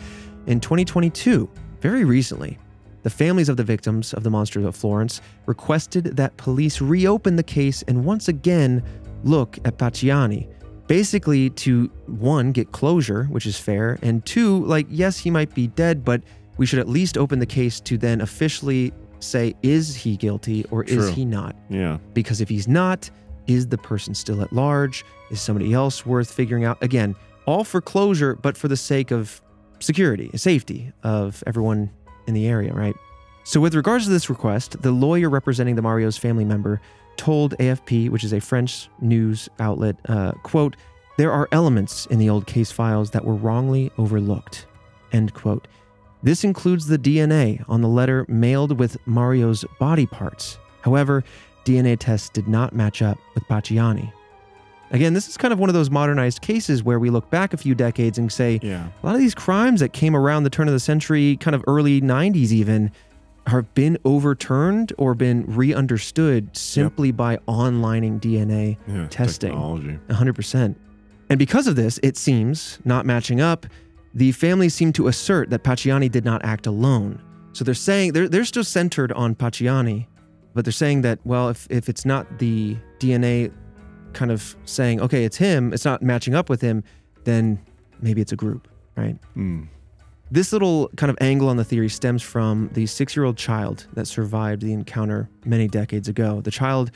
in 2022, very recently, The families of the victims of the Monster of Florence requested that police reopen the case and once again look at Pacciani. Basically to, one, get closure, which is fair, and two, like, yes, he might be dead, but we should at least open the case to then officially say, is he guilty or is he not? Yeah. Because if he's not, is the person still at large? Is somebody else worth figuring out? Again, all for closure, but for the sake of security, safety of everyone in the area, right? So with regards to this request, the lawyer representing the Mario's family member told AFP, which is a French news outlet, quote, "There are elements in the old case files that were wrongly overlooked," end quote. This includes the DNA on the letter mailed with Mario's body parts. However, DNA tests did not match up with Pacciani. Again, this is kind of one of those modernized cases where we look back a few decades and say, a lot of these crimes that came around the turn of the century, kind of early 90s even, have been overturned or been re-understood simply by onlining DNA testing. Technology. 100%. And because of this, it seems, not matching up, the families seem to assert that Pacciani did not act alone. So they're saying, they're still centered on Pacciani, but they're saying that, well, if it's not the DNA kind of saying, okay, it's him, it's not matching up with him, then maybe it's a group, right? This little kind of angle on the theory stems from the 6-year-old child that survived the encounter many decades ago. The child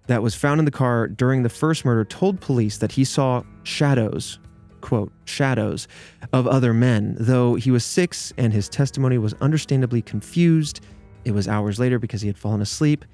that was found in the car during the first murder told police that he saw shadows, quote, shadows of other men, though he was 6 and his testimony was understandably confused. It was hours later because he had fallen asleep.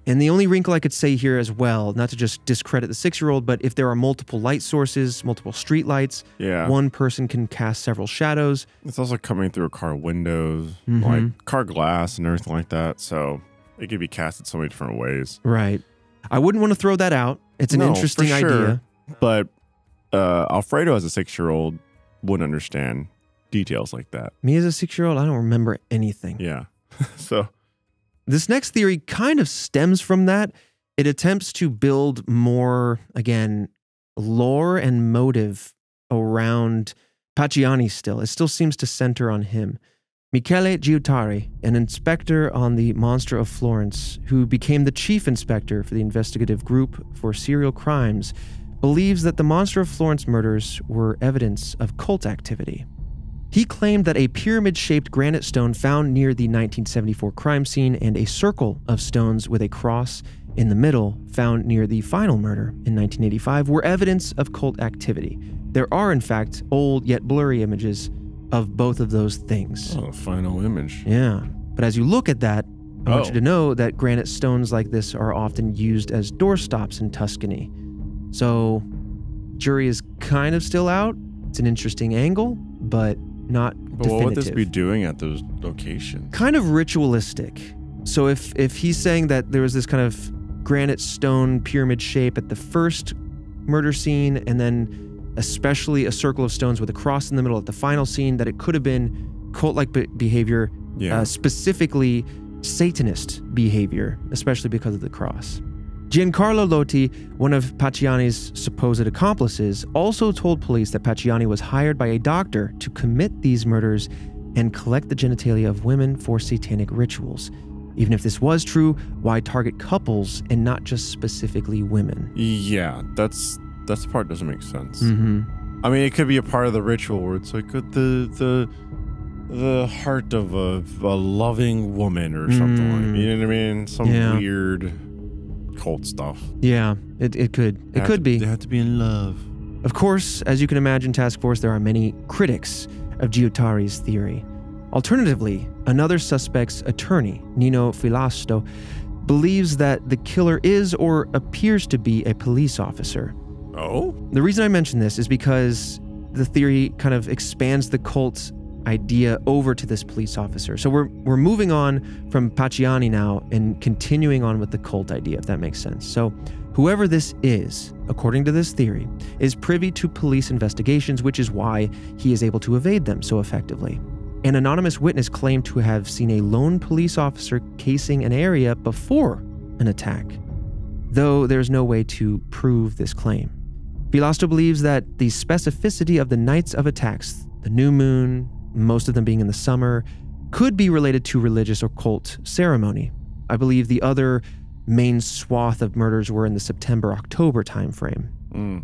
And the only wrinkle I could say here as well, not to just discredit the 6-year-old, but if there are multiple light sources, multiple street lights, one person can cast several shadows. It's also coming through a car windows, like car glass and everything like that. So it could be casted so many different ways. Right. I wouldn't want to throw that out. It's an interesting idea. But Alfredo as a 6-year-old wouldn't understand details like that. Me as a 6-year-old, I don't remember anything. Yeah. So this next theory kind of stems from that. It attempts to build more, again, lore and motive around Pacciani still. It still seems to center on him. Michele Giuttari, an inspector on the Monster of Florence, who became the chief inspector for the investigative group for serial crimes, believes that the Monster of Florence murders were evidence of cult activity. He claimed that a pyramid-shaped granite stone found near the 1974 crime scene and a circle of stones with a cross in the middle found near the final murder in 1985 were evidence of cult activity. There are, in fact, old yet blurry images of both of those things. Oh, final image. Yeah. But as you look at that, I want you to know that granite stones like this are often used as doorstops in Tuscany. So, jury is kind of still out. It's an interesting angle, but not definitive. What would this be doing at those locations? Kind of ritualistic. So if he's saying that there was this kind of granite stone pyramid shape at the first murder scene, and then especially a circle of stones with a cross in the middle at the final scene, that it could have been cult-like behavior, specifically Satanist behavior, especially because of the cross. Giancarlo Lotti, one of Pacciani's supposed accomplices, also told police that Pacciani was hired by a doctor to commit these murders and collect the genitalia of women for satanic rituals. Even if this was true, why target couples and not just specifically women? Yeah, that's the part that doesn't make sense. I mean, it could be a part of the ritual where it's like the heart of a loving woman or something like, you know what I mean? Some weird cult stuff. Yeah, it could. It could be. They have to be in love. Of course, as you can imagine, Task Force, there are many critics of Giuttari's theory. Alternatively, another suspect's attorney, Nino Filasto, believes that the killer is or appears to be a police officer. Oh? The reason I mention this is because the theory kind of expands the cult's idea over to this police officer. So we're moving on from Pacciani now and continuing on with the cult idea, if that makes sense. So whoever this is, according to this theory, is privy to police investigations, which is why he is able to evade them so effectively. An anonymous witness claimed to have seen a lone police officer casing an area before an attack, though there's no way to prove this claim. Filasto believes that the specificity of the nights of attacks, the new moon, most of them being in the summer, could be related to religious or cult ceremony. I believe the other main swath of murders were in the September-October timeframe.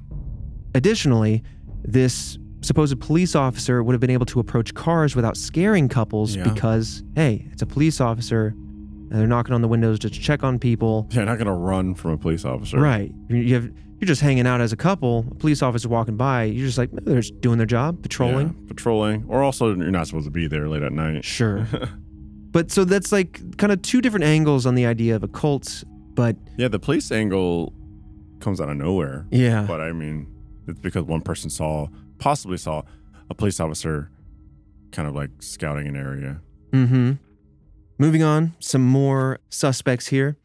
Additionally, this supposed police officer would have been able to approach cars without scaring couples because, hey, it's a police officer, and they're knocking on the windows to check on people. They're not going to run from a police officer. Right. You're just hanging out as a couple, a police officer walking by, you're just like, they're just doing their job, patrolling. Yeah, patrolling. Or also, you're not supposed to be there late at night. Sure. But so that's like kind of two different angles on the idea of a cult, but... Yeah, the police angle comes out of nowhere. Yeah. But I mean, it's because one person possibly saw a police officer kind of like scouting an area. Moving on, some more suspects here.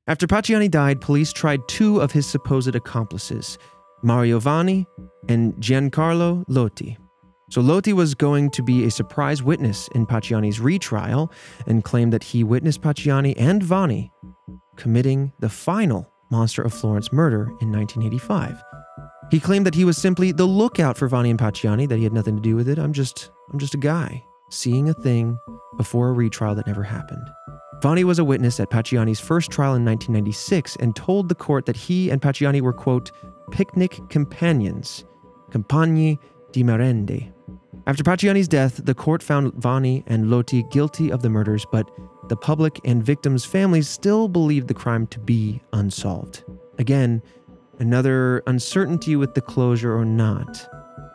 After Pacciani died, police tried two of his supposed accomplices, Mario Vanni and Giancarlo Lotti. So Lotti was going to be a surprise witness in Pacciani's retrial and claimed that he witnessed Pacciani and Vanni committing the final Monster of Florence murder in 1985. He claimed that he was simply the lookout for Vanni and Pacciani, that he had nothing to do with it. I'm just a guy seeing a thing before a retrial that never happened. Vanni was a witness at Pacciani's first trial in 1996 and told the court that he and Pacciani were, quote, picnic companions, compagni di merende. After Pacciani's death, the court found Vanni and Lotti guilty of the murders, but the public and victims' families still believed the crime to be unsolved. Again, another uncertainty with the closure or not.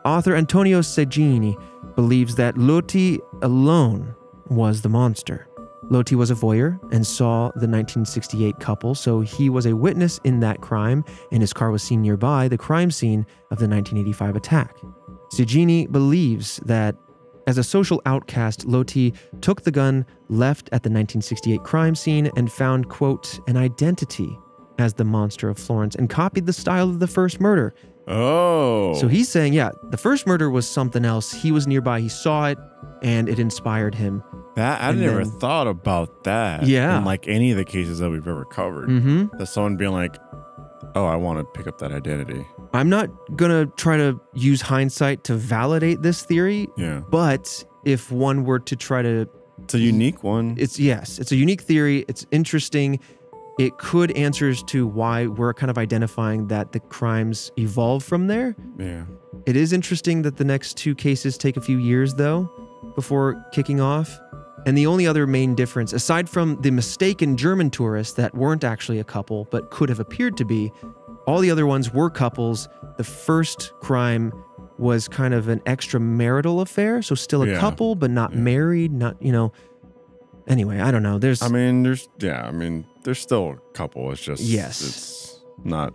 Author Antonio Segini believes that Lotti alone was the monster. Lotti was a voyeur and saw the 1968 couple, so he was a witness in that crime, and his car was seen nearby the crime scene of the 1985 attack. Segini believes that as a social outcast, Lotti took the gun left at the 1968 crime scene and found, quote, an identity as the Monster of Florence and copied the style of the first murder. Oh. So he's saying, yeah, the first murder was something else. He was nearby, he saw it, and it inspired him. That I never thought about that. Yeah. In like any of the cases that we've ever covered. That someone being like, oh, I want to pick up that identity. I'm not going to try to use hindsight to validate this theory. Yeah. But if one were to try to... It's a unique one. It's a unique theory. It's interesting. It could answers to why we're kind of identifying that the crimes evolve from there. Yeah. It is interesting that the next two cases take a few years, though, before kicking off. And the only other main difference, aside from the mistaken German tourists that weren't actually a couple, but could have appeared to be, all the other ones were couples. The first crime was kind of an extramarital affair, so still a couple, but not married, not, Anyway, I don't know. There's still a couple. It's just, it's not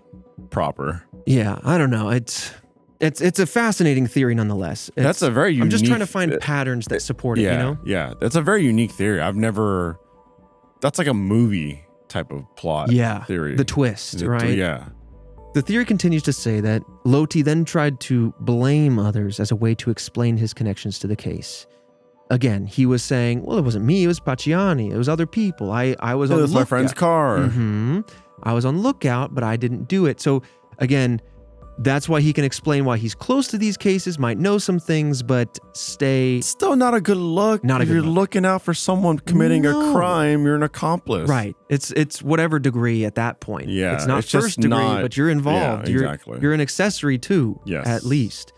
proper. Yeah, I don't know. It's a fascinating theory nonetheless. That's a very unique... I'm just trying to find patterns that support it, Yeah, that's a very unique theory. That's like a movie type of plot theory. The twist, right? Yeah. The theory continues to say that Lotti then tried to blame others as a way to explain his connections to the case. Again, he was saying, well, it wasn't me, it was Pacciani, it was other people. I was on lookout. It was my friend's car. I was on lookout, but I didn't do it. So again, that's why he can explain why he's close to these cases, might know some things, but still not a good look. If you're looking out for someone committing a crime, you're an accomplice. Right. It's whatever degree at that point. Yeah. It's not first degree, but you're involved. Yeah, exactly. You're an accessory too, at least.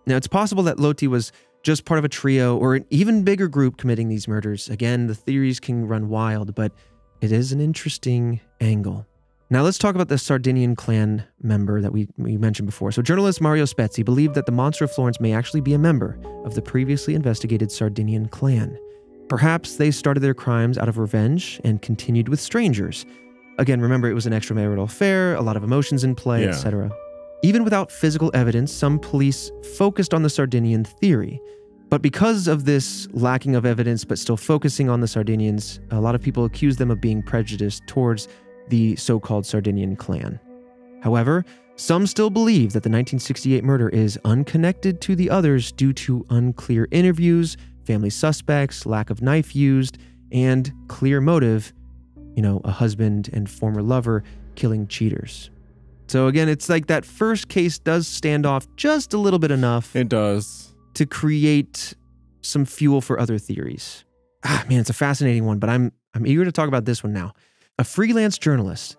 Now, it's possible that Lotti was just part of a trio or an even bigger group committing these murders. Again, the theories can run wild, but it is an interesting angle. Now let's talk about the Sardinian clan member that we mentioned before. So journalist Mario Spezzi believed that the Monster of Florence may actually be a member of the previously investigated Sardinian clan. Perhaps they started their crimes out of revenge and continued with strangers. Again, remember, it was an extramarital affair, a lot of emotions in play, etc. Even without physical evidence, some police focused on the Sardinian theory. But because of this lacking of evidence, but still focusing on the Sardinians, a lot of people accused them of being prejudiced towards the so-called Sardinian clan. However, some still believe that the 1968 murder is unconnected to the others due to unclear interviews, family suspects, lack of knife used, and clear motive, a husband and former lover killing cheaters. So again, it's like that first case does stand off just a little bit enough. It does. To create some fuel for other theories. man, it's a fascinating one, but I'm eager to talk about this one now. A freelance journalist,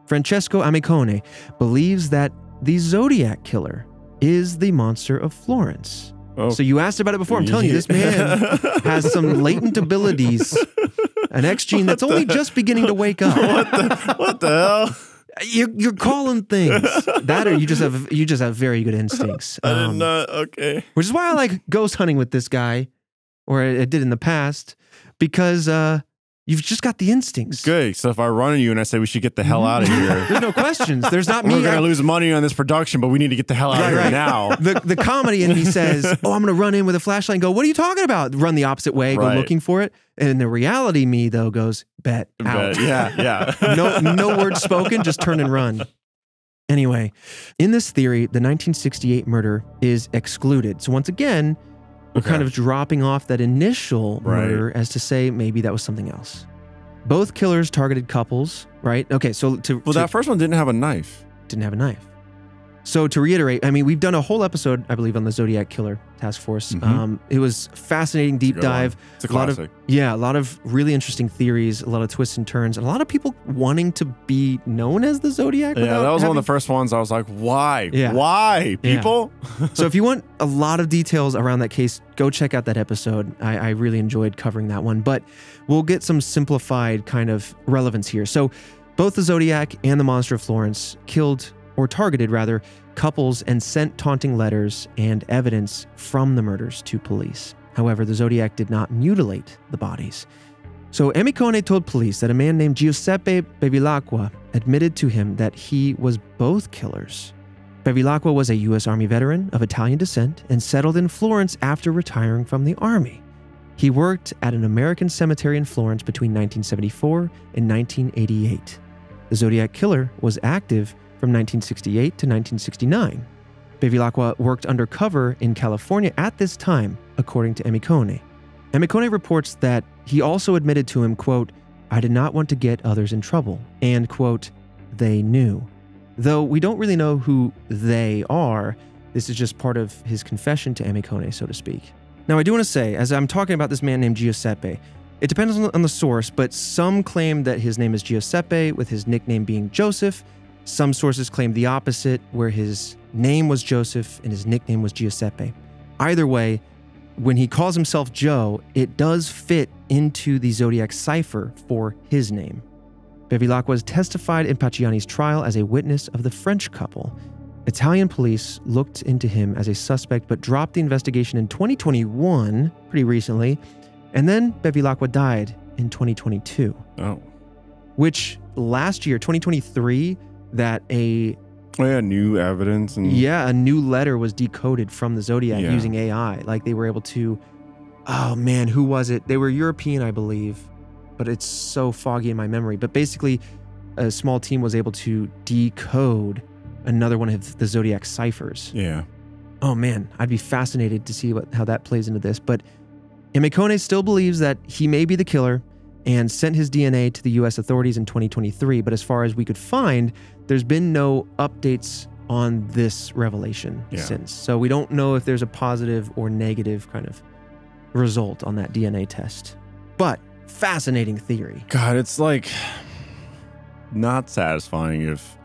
Francesco Amicone, believes that the Zodiac Killer is the Monster of Florence. Oh. So you asked about it before. I'm telling you, this man has some latent abilities, an X gene that's only just beginning to wake up. What the hell? You're calling things that, or you just have very good instincts. I did not. Okay. Which is why I like ghost hunting with this guy, or I did in the past, because you've just got the instincts. Good. So if I run into you and I say we should get the hell out of here, there's no questions. There's not me. We're gonna lose money on this production, but we need to get the hell out of here now. The comedy in me says, "Oh, I'm gonna run in with a flashlight and go, what are you talking about?" Run the opposite way, go looking for it. And the reality me though goes, bet out. Yeah. No words spoken, just turn and run. Anyway, in this theory, the 1968 murder is excluded. So once again, we're kind of dropping off that initial murder as to say maybe that was something else. Both killers targeted couples, right? Okay, so that first one didn't have a knife. Didn't have a knife. So to reiterate, I mean, we've done a whole episode, I believe, on the Zodiac Killer Task Force. It was fascinating, deep dive. It's a classic. A lot of really interesting theories, a lot of twists and turns, and a lot of people wanting to be known as the Zodiac. Yeah, that was one of the first ones I was like, why? Yeah. Why, people? Yeah. So if you want a lot of details around that case, go check out that episode. I really enjoyed covering that one, but we'll get some simplified kind of relevance here. So both the Zodiac and the Monster of Florence killed, or targeted rather, couples and sent taunting letters and evidence from the murders to police. However, the Zodiac did not mutilate the bodies. So Amicone told police that a man named Giuseppe Bevilacqua admitted to him that he was both killers. Bevilacqua was a U.S. Army veteran of Italian descent and settled in Florence after retiring from the Army. He worked at an American cemetery in Florence between 1974 and 1988. The Zodiac Killer was active from 1968 to 1969. Bevilacqua worked undercover in California at this time, according to Amicone. Amicone reports that he also admitted to him, quote, "I did not want to get others in trouble," and, quote, "they knew." Though we don't really know who they are, this is just part of his confession to Amicone, so to speak. Now, I do want to say, as I'm talking about this man named Giuseppe, it depends on the source, but some claim that his name is Giuseppe, with his nickname being Joseph. Some sources claim the opposite, where his name was Joseph and his nickname was Giuseppe. Either way, when he calls himself Joe, it does fit into the Zodiac cipher for his name. Bevilacqua testified in Pacciani's trial as a witness of the French couple. Italian police looked into him as a suspect but dropped the investigation in 2021, pretty recently, and then Bevilacqua died in 2022. Oh. Which last year, 2023, that new evidence and a new letter was decoded from the Zodiac using AI. Like they were able to, oh man, who was it? They were European, I believe, but it's so foggy in my memory. But basically, a small team was able to decode another one of the Zodiac ciphers. Yeah. Oh man, I'd be fascinated to see how that plays into this. But Amicone still believes that he may be the killer and sent his DNA to the U.S. authorities in 2023. But as far as we could find, there's been no updates on this revelation since. So we don't know if there's a positive or negative kind of result on that DNA test. But fascinating theory. God, it's like not satisfying if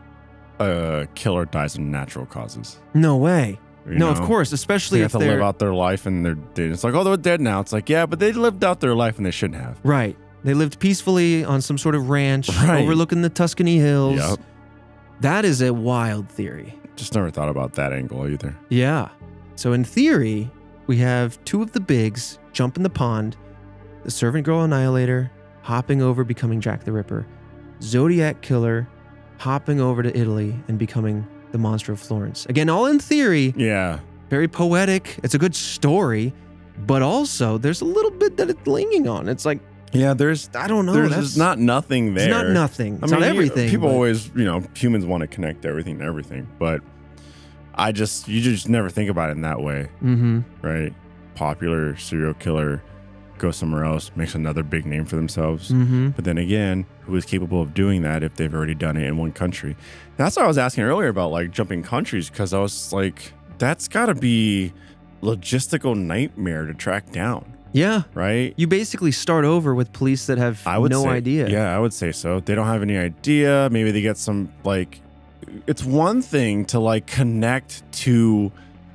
a killer dies of natural causes. No way. You no, know? Of course, especially they if have to live out their life and they're dead. It's like, oh, they're dead now. It's like, yeah, but they lived out their life and they shouldn't have. Right. They lived peacefully on some sort of ranch overlooking the Tuscany Hills. Yep. That is a wild theory. Just never thought about that angle either. Yeah. So in theory, we have two of the bigs jump in the pond, the servant girl annihilator hopping over, becoming Jack the Ripper, Zodiac Killer hopping over to Italy and becoming the Monster of Florence. Again, all in theory. Yeah. Very poetic. It's a good story, but also there's a little bit that it's leaning on. It's like, yeah, I don't know. There's not nothing there. It's not nothing. It's not everything. People always, humans want to connect everything to everything, but you just never think about it in that way. Mm-hmm. Right? Popular serial killer goes somewhere else, makes another big name for themselves. Mm-hmm. But then again, who is capable of doing that if they've already done it in one country? That's what I was asking earlier about, like, jumping countries, because I was like, that's got to be logistical nightmare to track down. Yeah. right? You basically start over with police that have no idea. Yeah, I would say so. They don't have any idea. Maybe they get some, like, it's one thing to like connect to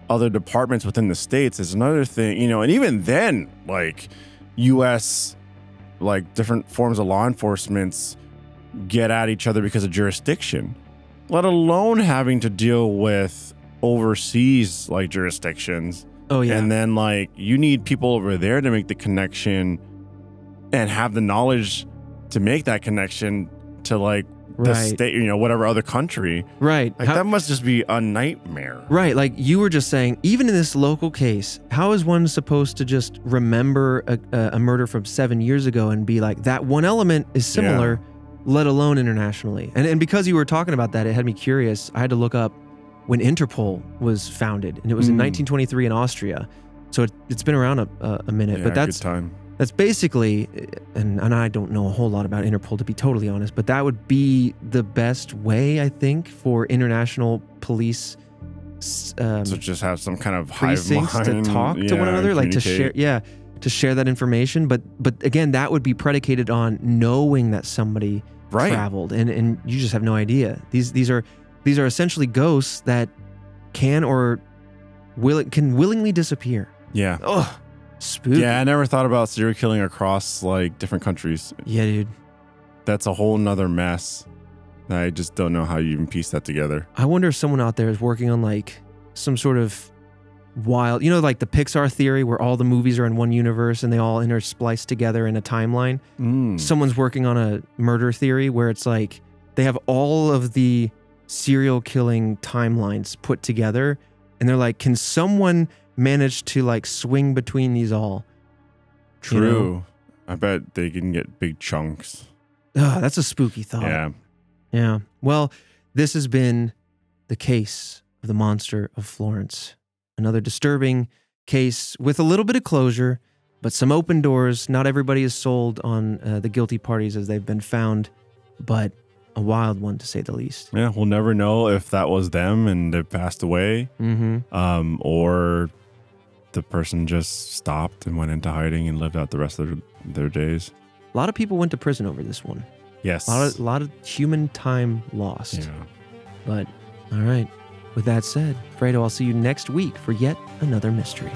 other departments within the states. Is another thing, you know, and even then, like U.S. like different forms of law enforcements get at each other because of jurisdiction, let alone having to deal with overseas like jurisdictions. Oh yeah. And then like you need people over there to make the connection and have the knowledge to make that connection to like the state, you know, whatever other country. Right. Like that must just be a nightmare. Right. Like you were just saying, even in this local case, how is one supposed to just remember a murder from 7 years ago and be like, that one element is similar, let alone internationally? And because you were talking about that, it had me curious. I had to look up when Interpol was founded, and it was in 1923 in Austria. So it's been around a minute, but that's basically, and I don't know a whole lot about Interpol to be totally honest, but that would be the best way, I think, for international police so just have some kind of precincts hive mind, to talk to one another, like to share that information. But again, that would be predicated on knowing that somebody traveled, and you just have no idea. These are essentially ghosts that can willingly disappear. Yeah. Oh, spooky. Yeah, I never thought about serial killing across like different countries. Yeah, dude. That's a whole nother mess. I just don't know how you even piece that together. I wonder if someone out there is working on like some sort of wild, you know, like the Pixar theory where all the movies are in one universe and they all interspliced together in a timeline. Someone's working on a murder theory where it's like they have all of the serial killing timelines put together, and they're like, can someone manage to like swing between these all? True. You know? I bet they can get big chunks. That's a spooky thought. Yeah. Well, this has been the case of the Monster of Florence. Another disturbing case with a little bit of closure, but some open doors. Not everybody is sold on the guilty parties as they've been found, but a wild one to say the least. Yeah, we'll never know if that was them and they passed away, or the person just stopped and went into hiding and lived out the rest of their days. A lot of people went to prison over this one. Yes. A lot of human time lost. Yeah. But, all right. With that said, Fredo, I'll see you next week for yet another mystery.